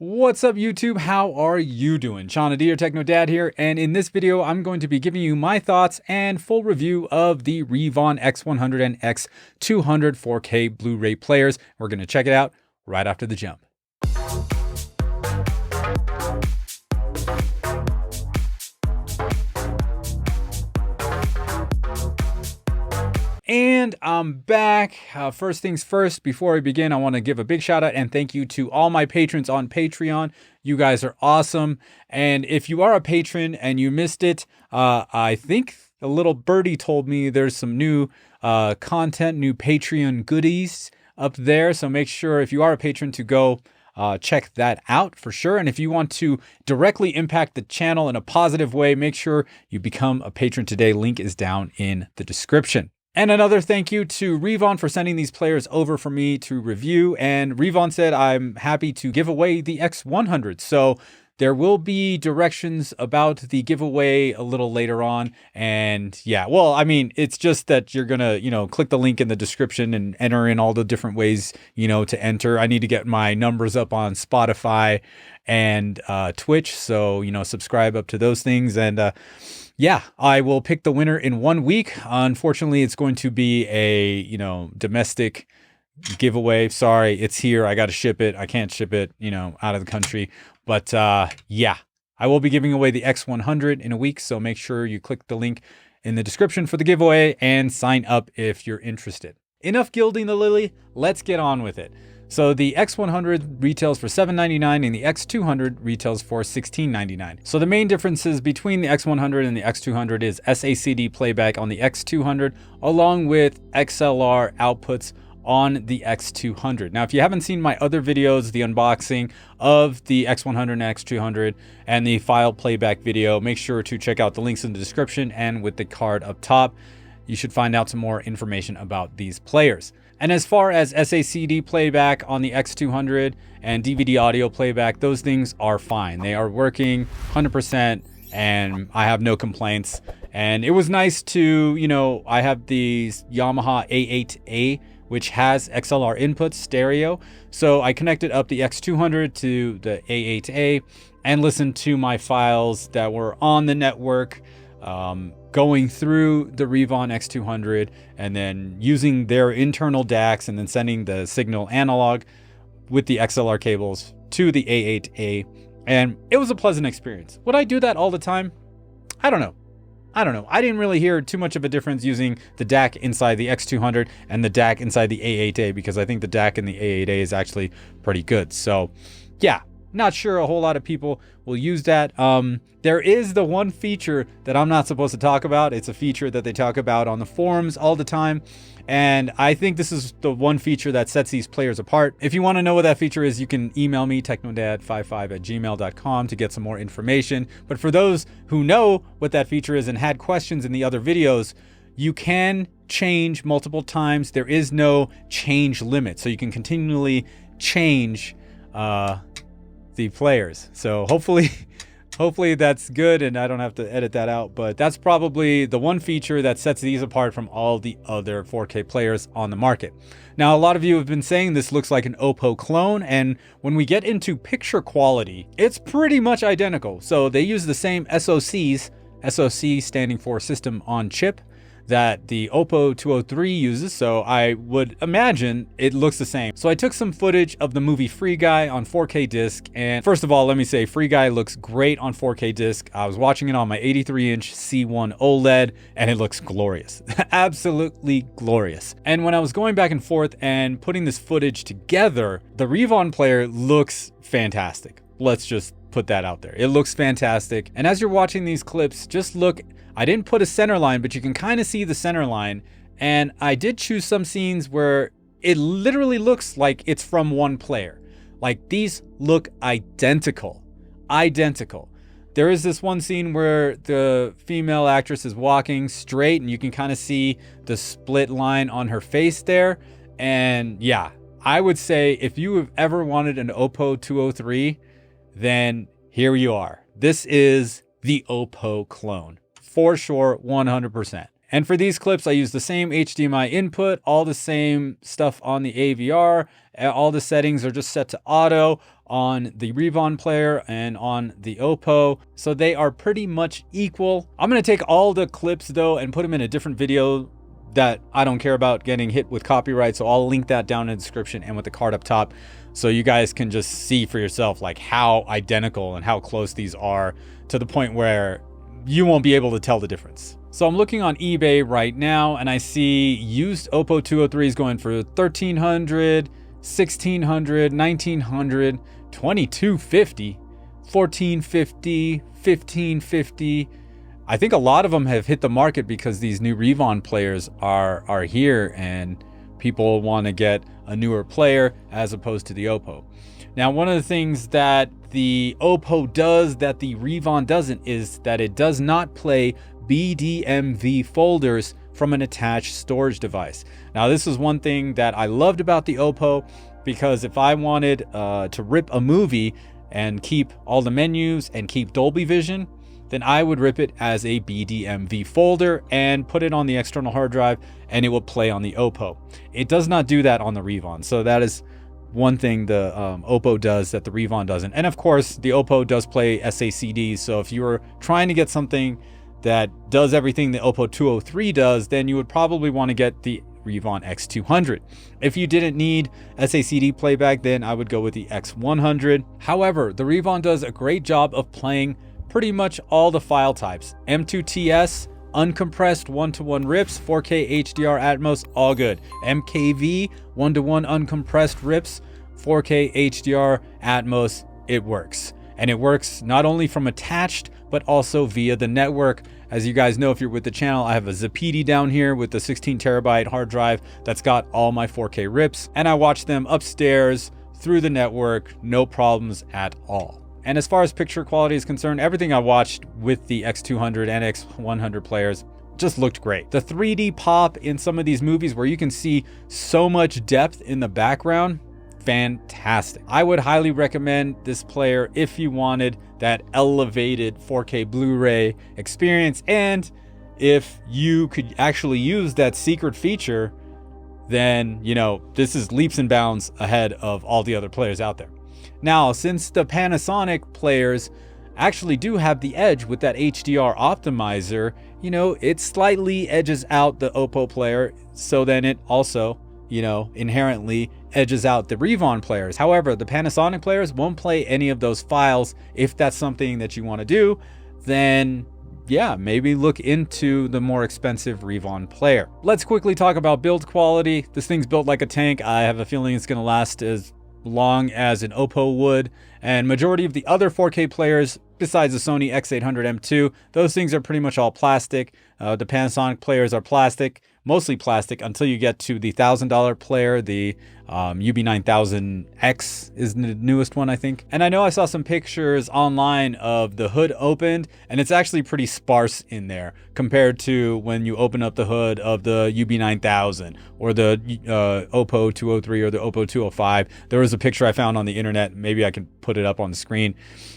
What's up YouTube? How are you doing? Shoutout, Techno Dad here, and in this video I'm going to be giving you my thoughts and full review of the Reavon X100 and X200 4K Blu-ray players. We're going to check it out right after the jump. And I'm back. First things first, before we begin, I want to give a big shout out and thank you to all my patrons on Patreon. You guys are awesome. And if you are a patron and you missed it, I think a little birdie told me there's some new content, new Patreon goodies up there. So make sure if you are a patron to go check that out for sure. And if you want to directly impact the channel in a positive way, make sure you become a patron today. Link is down in the description. And another thank you to Reavon for sending these players over for me to review. And Reavon said I'm happy to give away the X100. So there will be directions about the giveaway a little later on. And yeah, well, I mean, it's just that you're going to, click the link in the description and enter in all the different ways, to enter. I need to get my numbers up on Spotify and Twitch. So, subscribe up to those things. And yeah, I will pick the winner in 1 week. Unfortunately, it's going to be a, domestic giveaway. Sorry, it's here. I got to ship it. I can't ship it, out of the country. But yeah, I will be giving away the X100 in a week. So make sure you click the link in the description for the giveaway and sign up if you're interested. Enough gilding the lily. Let's get on with it. So the X100 retails for $7.99 and the X200 retails for $16.99. So the main differences between the X100 and the X200 is SACD playback on the X200 along with XLR outputs on the X200. Now, if you haven't seen my other videos, the unboxing of the X100 and X200 and the file playback video, make sure to check out the links in the description and with the card up top. You should find out some more information about these players. And as far as SACD playback on the X200 and DVD audio playback, those things are fine. They are working 100% and I have no complaints. And it was nice to, I have the Yamaha A8A, which has XLR inputs, stereo. So I connected up the X200 to the A8A and listened to my files that were on the network, going through the Reavon X200 and then using their internal DACs and then sending the signal analog with the XLR cables to the A8A. And it was a pleasant experience. Would I do that all the time? I don't know. I didn't really hear too much of a difference using the DAC inside the X200 and the DAC inside the A8A because I think the DAC in the A8A is actually pretty good. So yeah, not sure a whole lot of people will use that. There is the one feature that I'm not supposed to talk about. It's a feature that they talk about on the forums all the time. And I think this is the one feature that sets these players apart. If you want to know what that feature is, you can email me, technodad55@gmail.com to get some more information. But for those who know what that feature is and had questions in the other videos, you can change multiple times. There is no change limit. So you can continually change the players. So hopefully that's good and I don't have to edit that out, but that's probably the one feature that sets these apart from all the other 4K players on the market. Now, a lot of you have been saying this looks like an Oppo clone, and when we get into picture quality, it's pretty much identical. So they use the same SoCs, SoC standing for System on Chip, that the Oppo 203 uses, so I would imagine it looks the same. So I took some footage of the movie Free Guy on 4K disc, and first of all, let me say Free Guy looks great on 4K disc. I was watching it on my 83-inch C1 OLED, and it looks glorious. Absolutely glorious. And when I was going back and forth and putting this footage together, the Reavon player looks fantastic. Let's just put that out there. It looks fantastic. And as you're watching these clips, just look. I didn't put a center line, but you can kind of see the center line. And I did choose some scenes where it literally looks like it's from one player. Like these look identical. Identical. There is this one scene where the female actress is walking straight and you can kind of see the split line on her face there. And yeah, I would say if you have ever wanted an Oppo 203, then here you are. This is the Oppo clone. For sure, 100%. And for these clips, I use the same HDMI input, all the same stuff on the AVR, all the settings are just set to auto, on the Reavon player and on the Oppo. So they are pretty much equal. I'm going to take all the clips though and put them in a different video that I don't care about getting hit with copyright. So I'll link that down in the description and with the card up top, so you guys can just see for yourself like how identical and how close these are, to the point where you won't be able to tell the difference. So I'm looking on eBay right now and I see used Oppo 203s going for 1,300, 1,600, 1,900, 2,250, 1,450, 1,550. I think a lot of them have hit the market because these new Reavon players are here and people want to get a newer player as opposed to the Oppo. Now, one of the things that the Oppo does that the Reavon doesn't is that it does not play BDMV folders from an attached storage device. Now, this is one thing that I loved about the Oppo, because if I wanted to rip a movie and keep all the menus and keep Dolby Vision, then I would rip it as a BDMV folder and put it on the external hard drive and it will play on the Oppo. It does not do that on the Reavon. So that is one thing the Oppo does that the Reavon doesn't. And of course, the Oppo does play SACDs. So if you were trying to get something that does everything the Oppo 203 does, then you would probably want to get the Reavon X200. If you didn't need SACD playback, then I would go with the X100. However, the Reavon does a great job of playing pretty much all the file types. M2TS, uncompressed 1-to-1 rips, 4K HDR Atmos, all good. MKV, 1-to-1 uncompressed rips, 4K HDR Atmos, it works. And it works not only from attached, but also via the network. As you guys know, if you're with the channel, I have a Zapiti down here with the 16 terabyte hard drive that's got all my 4K rips, and I watch them upstairs through the network, no problems at all. And as far as picture quality is concerned, everything I watched with the X200 and X100 players just looked great. The 3D pop in some of these movies where you can see so much depth in the background, fantastic. I would highly recommend this player if you wanted that elevated 4K Blu-ray experience, and if you could actually use that secret feature, then, you know, this is leaps and bounds ahead of all the other players out there. Now, since the Panasonic players actually do have the edge with that HDR optimizer, you know, it slightly edges out the Oppo player, so then it also, you know, inherently edges out the Reavon players. However, the Panasonic players won't play any of those files. If that's something that you want to do, then yeah, maybe look into the more expensive Reavon player. Let's quickly talk about build quality. This thing's built like a tank. I have a feeling it's going to last as long as an Oppo would, and majority of the other 4K players besides the Sony X800 M2, those things are pretty much all plastic. The Panasonic players are plastic, mostly plastic, until you get to the $1,000 player. The UB9000X is the newest one, I think. And I know I saw some pictures online of the hood opened, and it's actually pretty sparse in there compared to when you open up the hood of the UB9000 or the Oppo 203 or the Oppo 205. There was a picture I found on the internet. Maybe I can put it up on the screen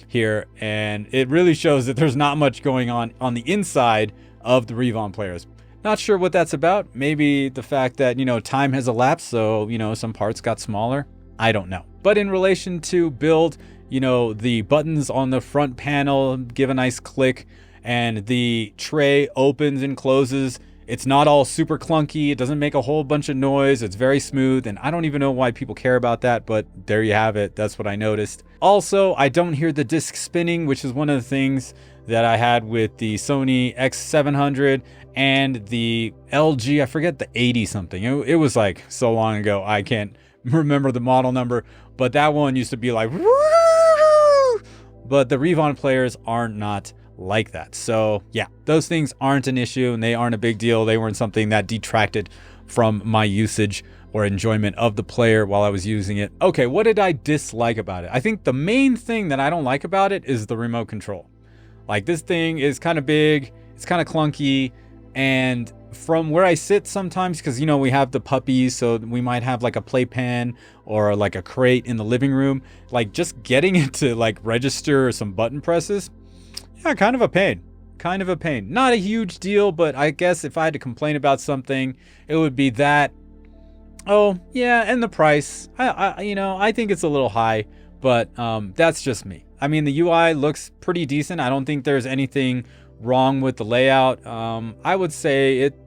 here, and it really shows that there's not much going on the inside of the Reavon players. Not sure what that's about. Maybe the fact that, you know, time has elapsed, so, you know, some parts got smaller. I don't know. But in relation to build, you know, the buttons on the front panel give a nice click, and the tray opens and closes. It's not all super clunky. It doesn't make a whole bunch of noise. It's very smooth, and I don't even know why people care about that, but there you have it. That's what I noticed. Also, I don't hear the disc spinning, which is one of the things that I had with the Sony X700 and the LG, I forget the 80 something. It was like so long ago, I can't remember the model number, but that one used to be like, woo! But the Reavon players are not like that. So yeah, those things aren't an issue and they aren't a big deal. They weren't something that detracted from my usage or enjoyment of the player while I was using it. Okay, what did I dislike about it? I think the main thing that I don't like about it is the remote control. Like, this thing is kind of big, it's kind of clunky, and from where I sit sometimes, because, you know, we have the puppies, so we might have like a playpen or like a crate in the living room, like just getting it to like register some button presses, yeah, kind of a pain. Kind of a pain. Not a huge deal, but I guess if I had to complain about something, it would be that. Oh, yeah, and the price. You know, I think it's a little high, but that's just me. I mean, the UI looks pretty decent. I don't think there's anything wrong with the layout. I would say it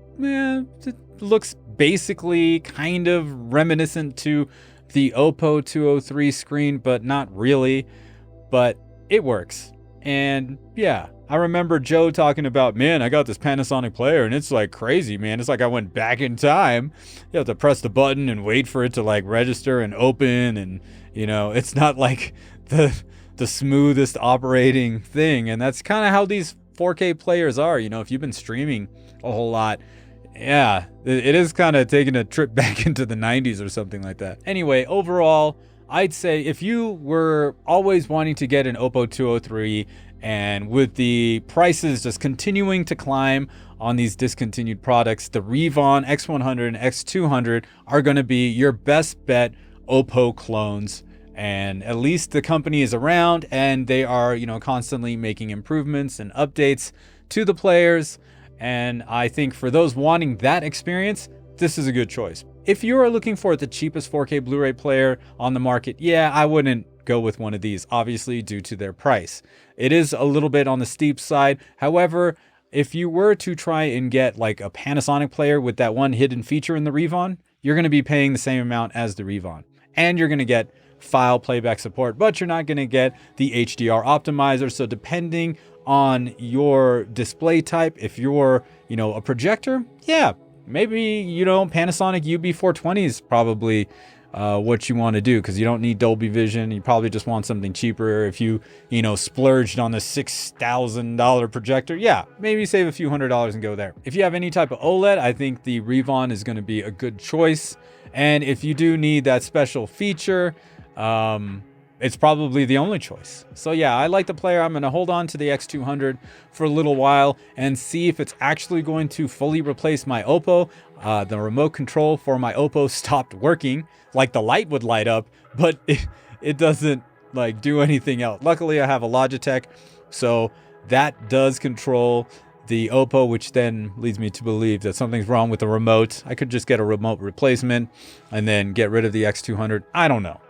looks basically kind of reminiscent to the Oppo 203 screen, but not really. But it works. And yeah, I remember Joe talking about, man, I got this Panasonic player and it's like crazy, man. It's like I went back in time. You have to press the button and wait for it to like register and open, and you know, it's not like the smoothest operating thing. And that's kind of how these 4K players are. You know, if you've been streaming a whole lot, yeah, it is kind of taking a trip back into the 90s or something like that. Anyway, overall, I'd say if you were always wanting to get an Oppo 203, and with the prices just continuing to climb on these discontinued products, the Reavon X100 and X200 are going to be your best bet Oppo clones. And at least the company is around, and they are, you know, constantly making improvements and updates to the players. And I think for those wanting that experience, this is a good choice. If you are looking for the cheapest 4K Blu-ray player on the market, yeah, I wouldn't go with one of these, obviously due to their price. It is a little bit on the steep side. However, if you were to try and get like a Panasonic player with that one hidden feature in the Reavon, you're going to be paying the same amount as the Reavon. And you're going to get file playback support, but you're not going to get the HDR optimizer. So depending on your display type, if you're, you know, a projector, yeah, maybe, you know, Panasonic UB420 is probably what you want to do, because you don't need Dolby Vision. You probably just want something cheaper. If you know, splurged on the $6,000 projector, yeah, maybe save a few $100s and go there. If you have any type of OLED, I think the Reavon is going to be a good choice. And if you do need that special feature, it's probably the only choice. So yeah, I like the player. I'm going to hold on to the X200 for a little while and see if it's actually going to fully replace my Oppo. The remote control for my Oppo stopped working. Like the light would light up, but it doesn't like do anything else. Luckily, I have a Logitech, so that does control the Oppo, which then leads me to believe that something's wrong with the remote. I could just get a remote replacement and then get rid of the X200. I don't know.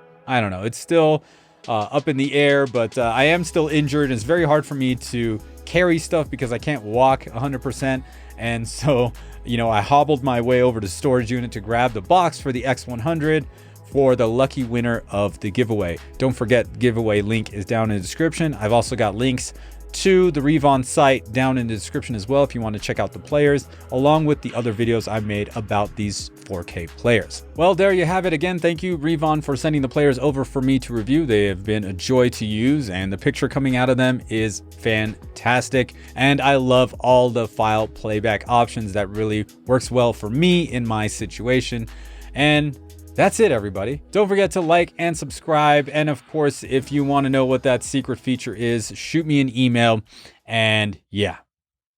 It's still up in the air, but I am still injured. It's very hard for me to carry stuff because I can't walk 100%. And so, you know, I hobbled my way over to the storage unit to grab the box for the X100 for the lucky winner of the giveaway. Don't forget, giveaway link is down in the description. I've also got links to the Reavon site down in the description as well if you want to check out the players, along with the other videos I've made about these 4K players. Well, there you have it. Again, thank you, Reavon, for sending the players over for me to review. They have been a joy to use, and the picture coming out of them is fantastic. And I love all the file playback options. That really works well for me in my situation. And that's it, everybody. Don't forget to like and subscribe. And of course, if you want to know what that secret feature is, shoot me an email. And yeah,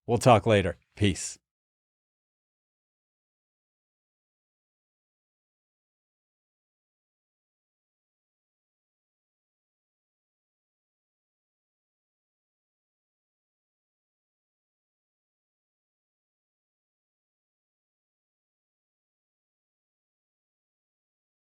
we'll talk later. Peace.